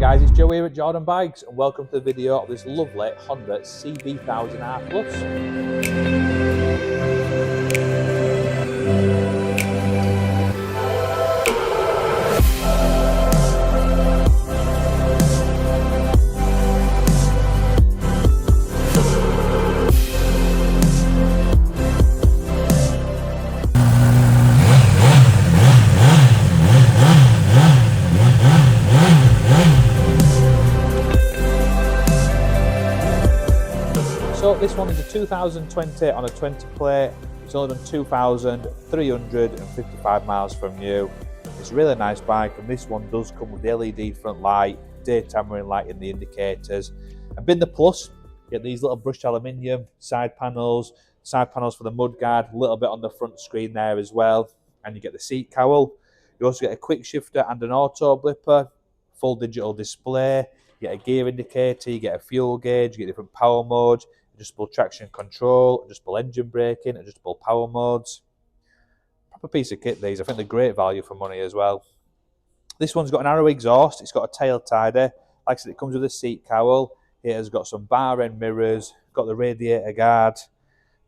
Guys, it's Joe here at Jordan Bikes and welcome to the video of this lovely Honda CB1000R Plus. So this one is a 2020 on a 20 plate. It's only done 2,355 miles from new. It's a really nice bike, and this one does come with the LED front light, daytime running light in the indicators. And being the Plus, you get these little brushed aluminium side panels for the mudguard, a little bit on the front screen there as well. And you get the seat cowl. You also get a quickshifter and an auto blipper, full digital display. You get a gear indicator, you get a fuel gauge, you get different power modes, adjustable traction control, adjustable engine braking, adjustable power modes. Proper piece of kit these. I think they're great value for money as well. This one's got an arrow exhaust, it's got a tail tidy. Like I said, it comes with a seat cowl. It has got some bar end mirrors, got the radiator guard,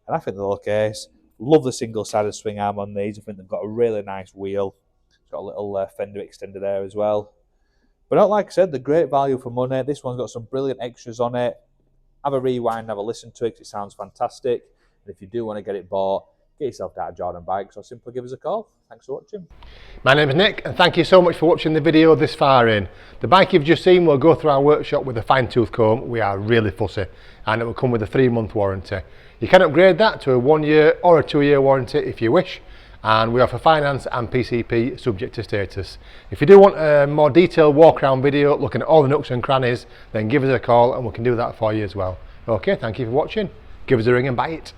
and I think they're okay. Love the single-sided swing arm on these. I think they've got a really nice wheel. It's got a little fender extender there as well. But like I said, they're great value for money. This one's got some brilliant extras on it. Have a rewind, have a listen to it, 'cause it sounds fantastic. And if you do want to get it bought, get yourself down to Jordan Bikes or simply give us a call. Thanks for watching. My name is Nick, and thank you so much for watching the video this far in. The bike you've just seen will go through our workshop with a fine-tooth comb. We are really fussy, and it will come with a 3-month warranty. You can upgrade that to a 1-year or a 2-year warranty if you wish, and we offer finance and PCP subject to status. If you do want a more detailed walk around video looking at all the nooks and crannies, then give us a call and we can do that for you as well. Okay, thank you for watching. Give us a ring and buy it.